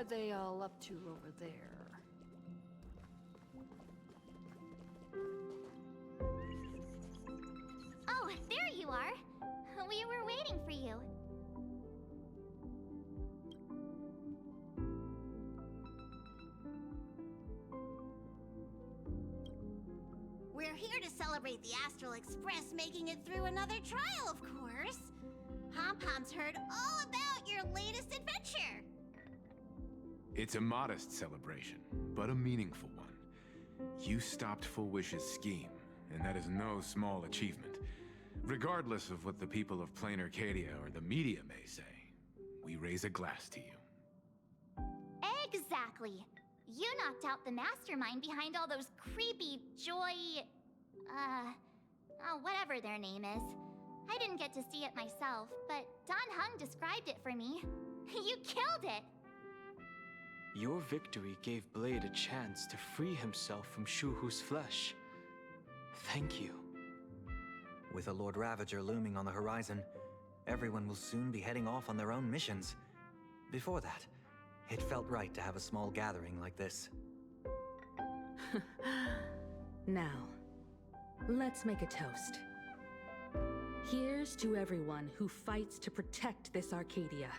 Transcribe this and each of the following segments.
are they all up to over there? Oh, there you are. We were waiting for you. We're here to celebrate the Astral Express making it through another trial, of course. Pom-Pom's heard all about your latest adventure. It's a modest celebration, but a meaningful one. You stopped Full Wish's scheme, and that is no small achievement. Regardless of what the people of Planarcadia or the media may say, we raise a glass to you. Exactly. You knocked out the mastermind behind all those creepy whatever their name is. I didn't get to see it myself, but Don Hung described it for me. You killed it! Your victory gave Blade a chance to free himself from Shuhu's flesh. Thank you. With a Lord Ravager looming on the horizon, everyone will soon be heading off on their own missions. Before that, it felt right to have a small gathering like this. Now, let's make a toast. Here's to everyone who fights to protect this Arcadia.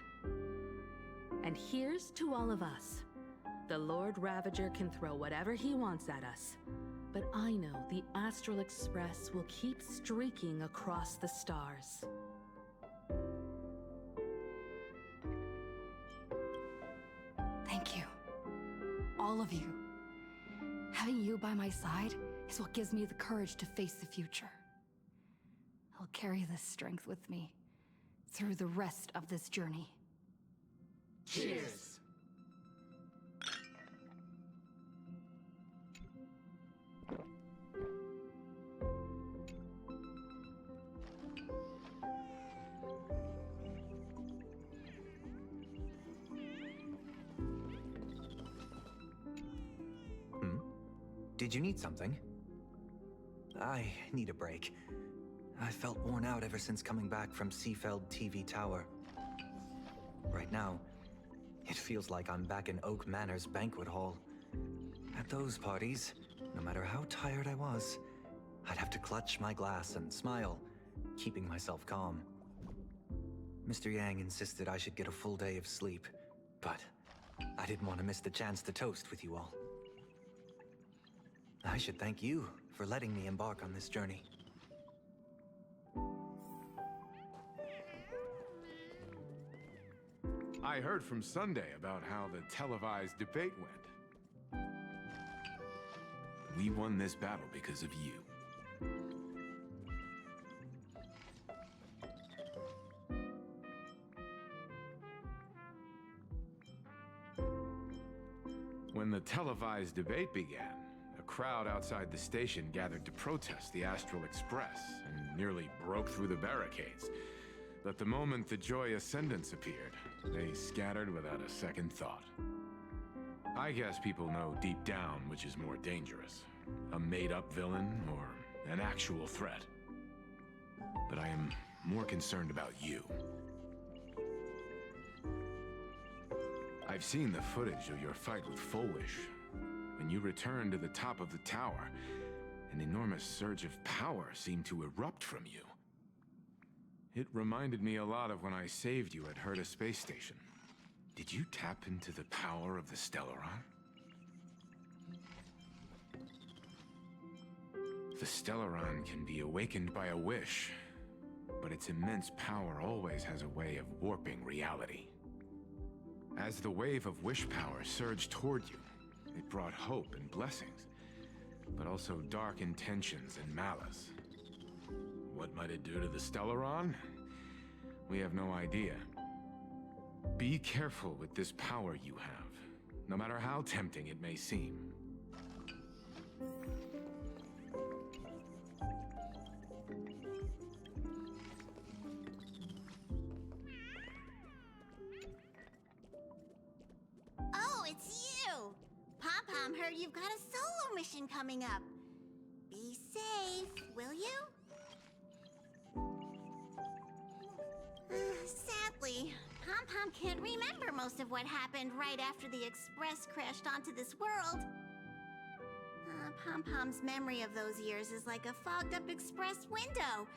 And here's to all of us. The Lord Ravager can throw whatever he wants at us, but I know the Astral Express will keep streaking across the stars. Thank you. All of you. Having you by my side is what gives me the courage to face the future. I'll carry this strength with me through the rest of this journey. Cheers! Did you need something? I need a break. I felt worn out ever since coming back from Seafeld TV Tower. Right now, it feels like I'm back in Oak Manor's banquet hall. At those parties, no matter how tired I was, I'd have to clutch my glass and smile, keeping myself calm. Mr. Yang insisted I should get a full day of sleep, but I didn't want to miss the chance to toast with you all. I should thank you for letting me embark on this journey. I heard from Sunday about how the televised debate went. We won this battle because of you. When the televised debate began, a crowd outside the station gathered to protest the Astral Express and nearly broke through the barricades. But the moment the Joy Ascendants appeared, they scattered without a second thought. I guess people know deep down which is more dangerous, a made-up villain or an actual threat. But I am more concerned about you. I've seen the footage of your fight with Full Wish. When you returned to the top of the tower, an enormous surge of power seemed to erupt from you. It reminded me a lot of when I saved you at Herta Space Station. Did you tap into the power of the Stellaron? The Stellaron can be awakened by a wish, but its immense power always has a way of warping reality. As the wave of wish power surged toward you, it brought hope and blessings, but also dark intentions and malice. What might it do to the Stellaron? We have no idea. Be careful with this power you have, no matter how tempting it may seem. Oh, it's you! Pom-Pom heard you've got a solo mission coming up. Be safe, will you? Sadly, Pom-Pom Pom can't remember most of what happened right after the Express crashed onto this world. Pom Pom's memory of those years is like a fogged-up Express window.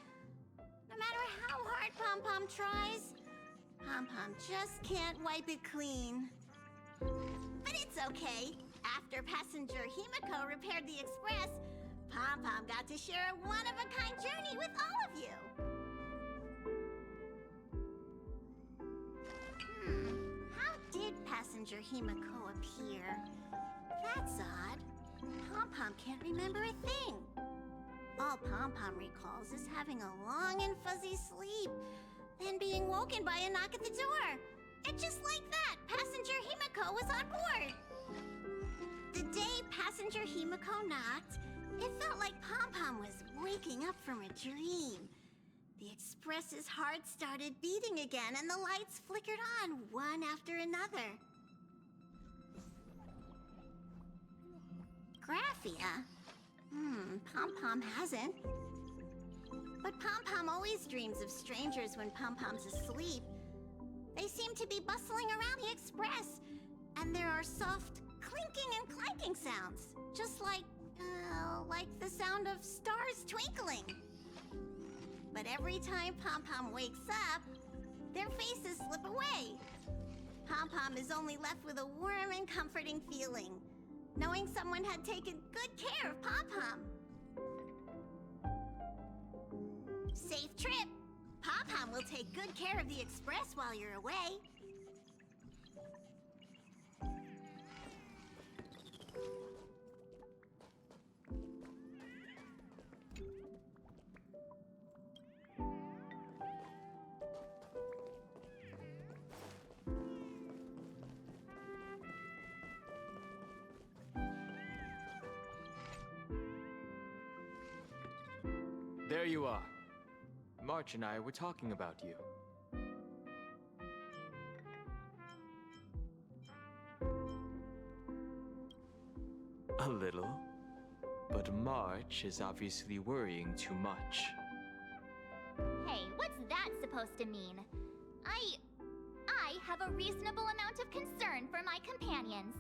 No matter how hard Pom Pom tries, Pom Pom just can't wipe it clean. But it's okay. After passenger Himiko repaired the Express, Pom Pom got to share a one-of-a-kind journey with all of you. How did passenger Himiko appear? That's odd. Pom Pom can't remember a thing. All Pom Pom recalls is having a long and fuzzy sleep, then being woken by a knock at the door. And just like that, passenger Himiko was on board. The day passenger Himiko knocked, it felt like Pom Pom was waking up from a dream. The Express's heart started beating again, and the lights flickered on one after another. Graphia? Pom Pom hasn't. But Pom Pom always dreams of strangers when Pom Pom's asleep. They seem to be bustling around the Express, and there are soft clinking and clanking sounds, just like the sound of stars twinkling. But every time Pom Pom wakes up, their faces slip away. Pom Pom is only left with a warm and comforting feeling, knowing someone had taken good care of Pom Pom. Safe trip! Pom Pom will take good care of the Express while you're away. There you are. March and I were talking about you. A little. But March is obviously worrying too much. Hey, what's that supposed to mean? I have a reasonable amount of concern for my companions.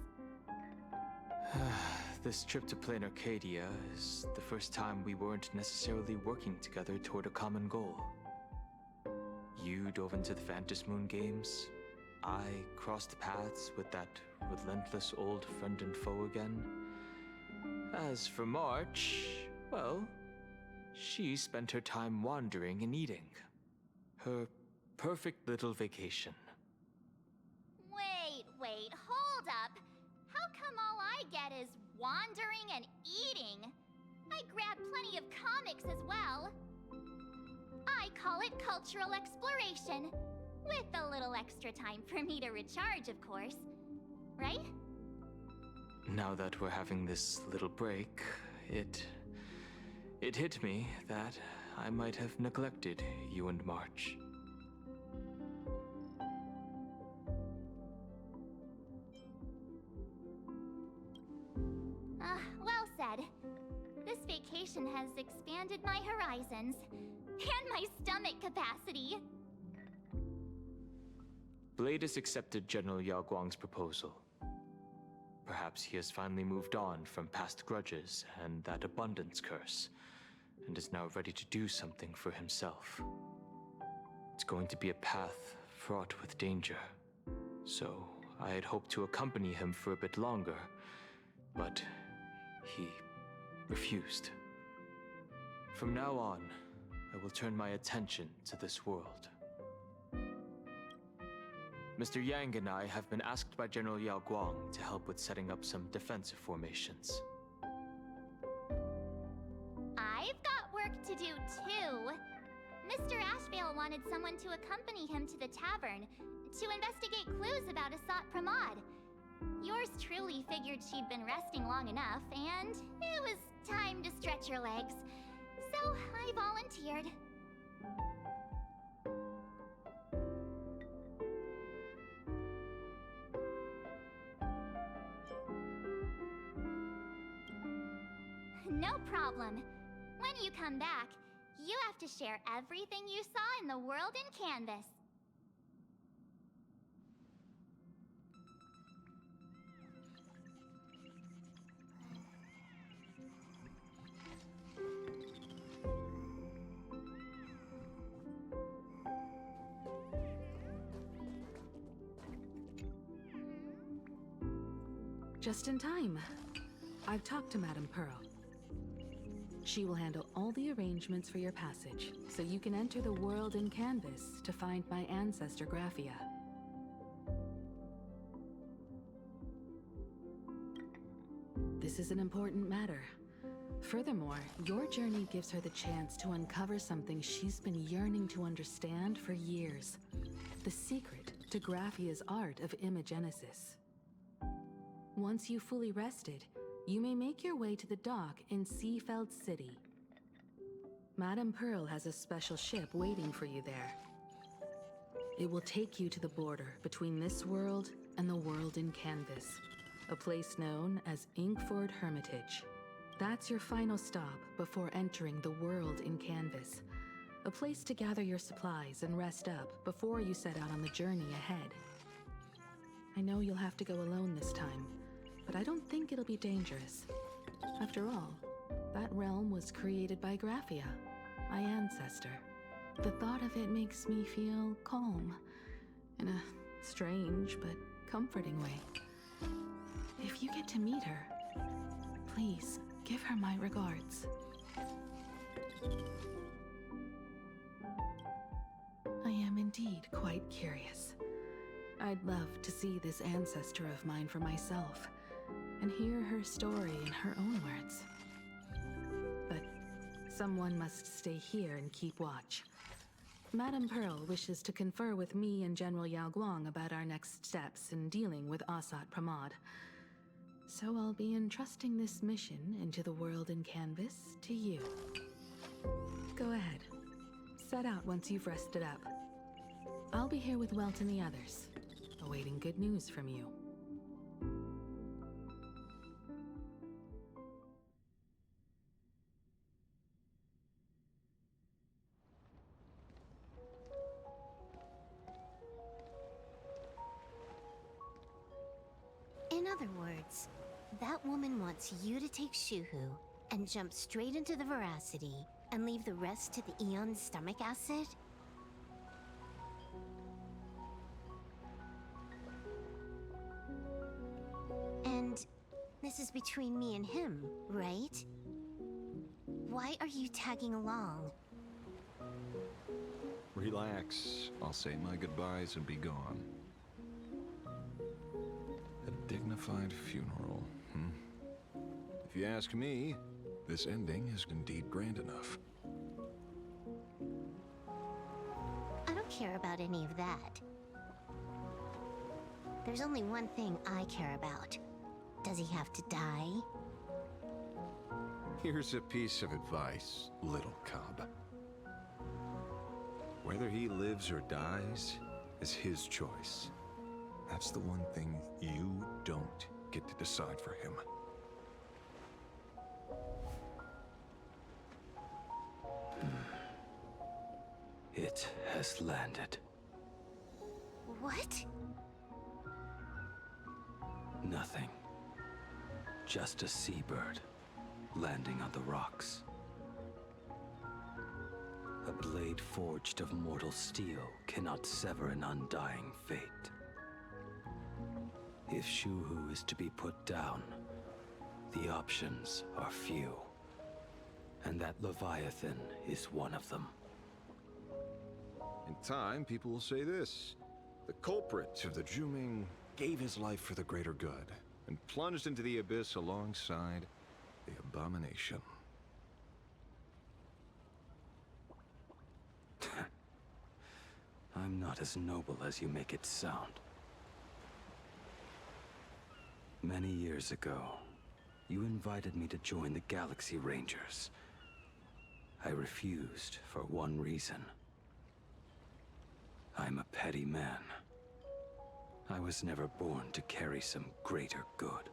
This trip to Planarcadia is the first time we weren't necessarily working together toward a common goal. You dove into the Moon games. I crossed paths with that relentless old friend and foe again. As for March, well, she spent her time wandering and eating. Her perfect little vacation. Wait, hold up. How come all I get is wandering and eating? I grabbed plenty of comics as well. I call it cultural exploration. With a little extra time for me to recharge, of course. Right? Now that we're having this little break, it hit me that I might have neglected you and March. Well said. This vacation has expanded my horizons and my stomach capacity. Blade has accepted General Yao Guang's proposal. Perhaps he has finally moved on from past grudges and that abundance curse, and is now ready to do something for himself. It's going to be a path fraught with danger, so I had hoped to accompany him for a bit longer, but he refused. From now on, I will turn my attention to this world. Mr. Yang and I have been asked by General Yao Guang to help with setting up some defensive formations. I've got work to do too. Mr. Ashvale wanted someone to accompany him to the tavern to investigate clues about Asat Pramod. Yours truly figured she'd been resting long enough, and it was time to stretch her legs. So I volunteered. No problem. When you come back, you have to share everything you saw in the world in Canvas. Just in time. I've talked to Madame Pearl. She will handle all the arrangements for your passage, so you can enter the world in canvas to find my ancestor Graphia. This is an important matter. Furthermore, your journey gives her the chance to uncover something she's been yearning to understand for years. The secret to Graphia's art of imagenesis. Once you've fully rested, you may make your way to the dock in Seafeld City. Madame Pearl has a special ship waiting for you there. It will take you to the border between this world and the world in canvas, a place known as Inkford Hermitage. That's your final stop before entering the world in canvas, a place to gather your supplies and rest up before you set out on the journey ahead. I know you'll have to go alone this time, but I don't think it'll be dangerous. After all, that realm was created by Graphia, my ancestor. The thought of it makes me feel calm, in a strange but comforting way. If you get to meet her, please give her my regards. I am indeed quite curious. I'd love to see this ancestor of mine for myself, and hear her story in her own words. But someone must stay here and keep watch. Madame Pearl wishes to confer with me and General Yao Guang about our next steps in dealing with Asat Pramod. So I'll be entrusting this mission into the world in canvas to you. Go ahead. Set out once you've rested up. I'll be here with Welt and the others, awaiting good news from you. In other words, that woman wants you to take Shuhu and jump straight into the Voracity and leave the rest to the Eon's stomach acid? And this is between me and him, right? Why are you tagging along? Relax. I'll say my goodbyes and be gone. A dignified funeral, If you ask me, this ending is indeed grand enough. I don't care about any of that. There's only one thing I care about. Does he have to die? Here's a piece of advice, little cub. Whether he lives or dies is his choice. That's the one thing you don't get to decide for him. It has landed. What? Nothing. Just a seabird landing on the rocks. A blade forged of mortal steel cannot sever an undying fate. If Shuhu is to be put down, the options are few. And that Leviathan is one of them. In time, people will say this. The culprit of the Juming gave his life for the greater good and plunged into the abyss alongside the abomination. I'm not as noble as you make it sound. Many years ago, you invited me to join the Galaxy Rangers. I refused for one reason. I'm a petty man. I was never born to carry some greater good.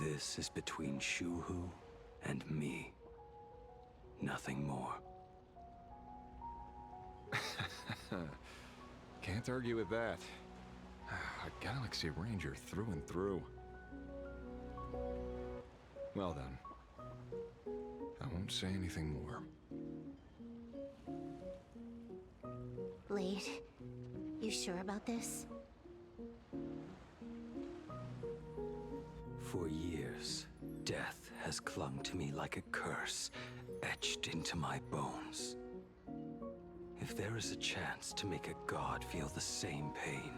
This is between Shuhu and me. Nothing more. Can't argue with that. A Galaxy Ranger through and through. Well then. I won't say anything more. Blade, you sure about this? For years, death has clung to me like a curse, etched into my bones. If there is a chance to make a god feel the same pain,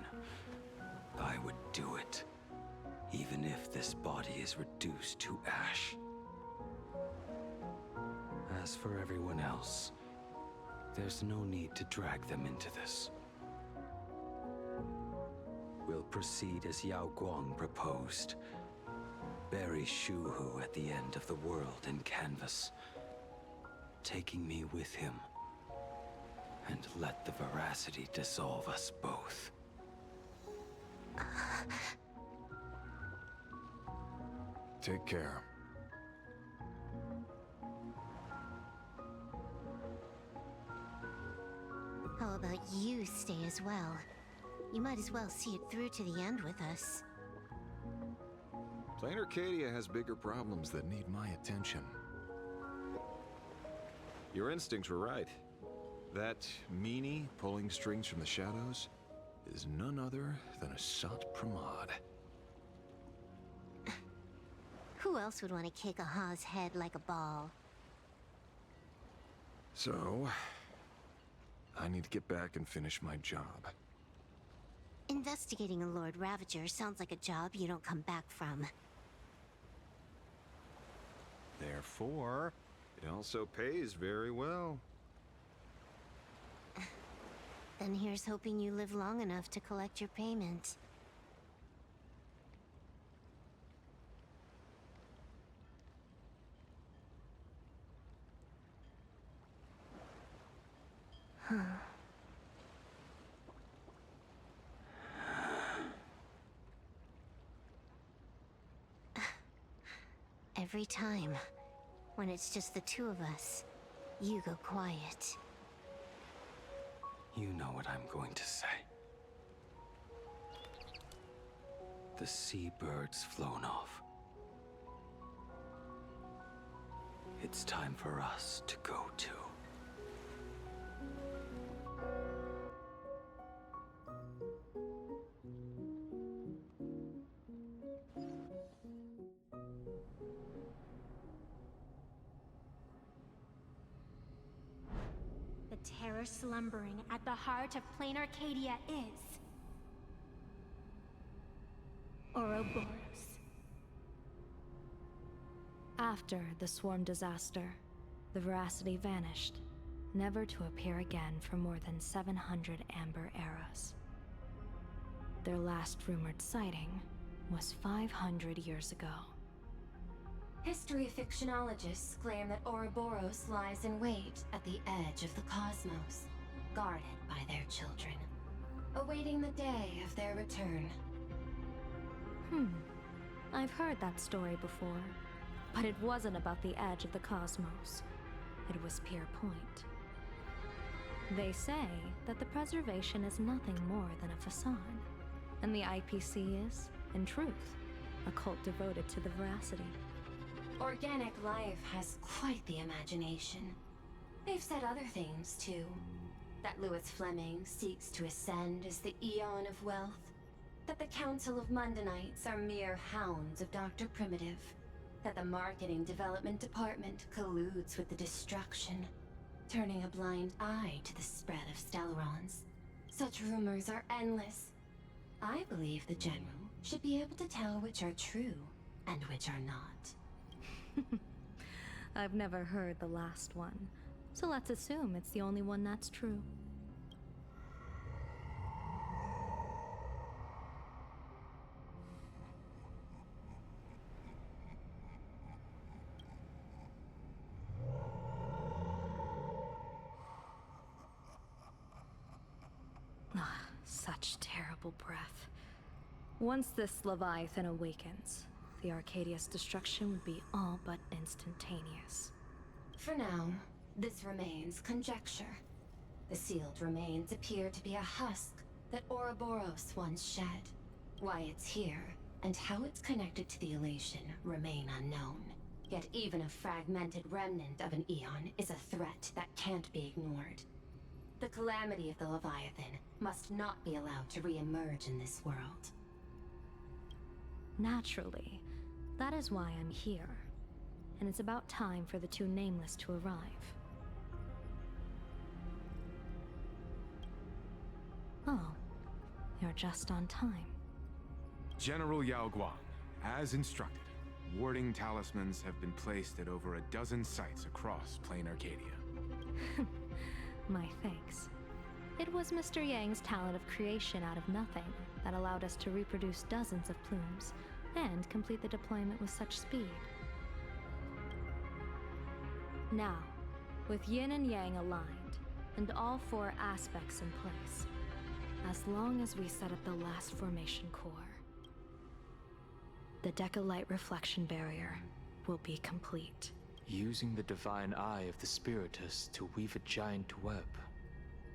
I would do it, even if this body is reduced to ash. As for everyone else, there's no need to drag them into this. We'll proceed as Yao Guang proposed. Bury Shuhu at the end of the world in canvas, taking me with him, and let the Voracity dissolve us both. Take care. How about you stay as well? You might as well see it through to the end with us. Planarcadia has bigger problems that need my attention. Your instincts were right. That meanie pulling strings from the shadows is none other than a Sat Pramod. Who else would want to kick a Ha's head like a ball? So, I need to get back and finish my job. Investigating a Lord Ravager sounds like a job you don't come back from. Therefore, it also pays very well. Then here's hoping you live long enough to collect your payment. Every time, when it's just the two of us, you go quiet. You know what I'm going to say. The seabird's flown off. It's time for us to go too. The terror slumbering at the heart of Planarcadia is... Ouroboros. After the swarm disaster, the Voracity vanished, never to appear again for more than 700 Amber eras. Their last rumored sighting was 500 years ago. History fictionologists claim that Ouroboros lies in wait at the edge of the cosmos, guarded by their children, awaiting the day of their return. I've heard that story before, but it wasn't about the edge of the cosmos. It was Pier Point. They say that the preservation is nothing more than a facade, and the IPC is, in truth, a cult devoted to the Voracity. Organic life has quite the imagination. They've said other things, too. That Louis Fleming seeks to ascend as the Eon of Wealth. That the Council of Mundanites are mere hounds of Dr. Primitive. That the Marketing Development Department colludes with the destruction, turning a blind eye to the spread of Stellarons. Such rumors are endless. I believe the General should be able to tell which are true and which are not. I've never heard the last one, so let's assume it's the only one that's true. Such terrible breath. Once this Leviathan awakens, the Arcadia's destruction would be all but instantaneous. For now, this remains conjecture. The sealed remains appear to be a husk that Ouroboros once shed. Why it's here, and how it's connected to the elation, remain unknown. Yet even a fragmented remnant of an Eon is a threat that can't be ignored. The calamity of the Leviathan must not be allowed to re-emerge in this world. Naturally, That is why I'm here. And it's about time for the two Nameless to arrive. Oh, you're just on time. General Yao Guang, as instructed, warding talismans have been placed at over a dozen sites across Planarcadia. My thanks. It was Mr. Yang's talent of creation out of nothing that allowed us to reproduce dozens of plumes and complete the deployment with such speed. Now, with Yin and Yang aligned, and all four aspects in place, as long as we set up the last formation core, the Decalight reflection barrier will be complete. Using the divine eye of the Spiritus to weave a giant web,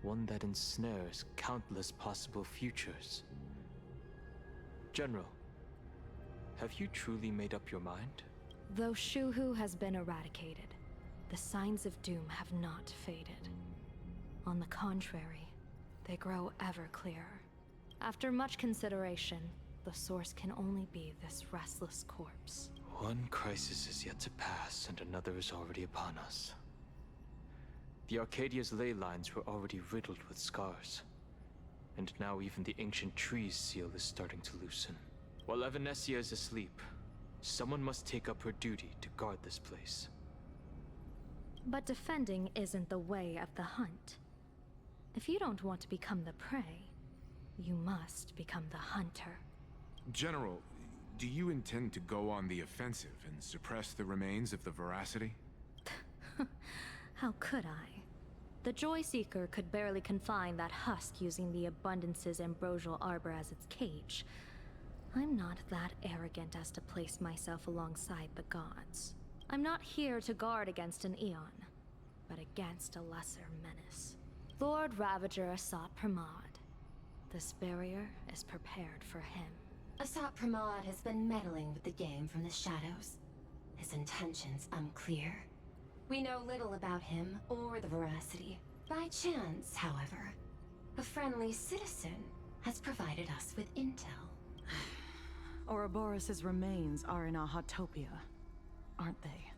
one that ensnares countless possible futures. General, have you truly made up your mind? Though Shuhu has been eradicated, the signs of doom have not faded. On the contrary, they grow ever clearer. After much consideration, the source can only be this restless corpse. One crisis is yet to pass, and another is already upon us. The Arcadia's ley lines were already riddled with scars. And now even the ancient tree's seal is starting to loosen. While Evanesia is asleep, someone must take up her duty to guard this place. But defending isn't the way of the hunt. If you don't want to become the prey, you must become the hunter. General, do you intend to go on the offensive and suppress the remains of the Voracity? How could I? The Joy Seeker could barely confine that husk using the Abundance's ambrosial arbor as its cage. I'm not that arrogant as to place myself alongside the gods. I'm not here to guard against an Eon, but against a lesser menace. Lord Ravager Asat Pramod. This barrier is prepared for him. Asat Pramod has been meddling with the game from the shadows. His intentions unclear. We know little about him or the Voracity. By chance, however, a friendly citizen has provided us with intel. Ouroboros' remains are in Ahatopia, aren't they?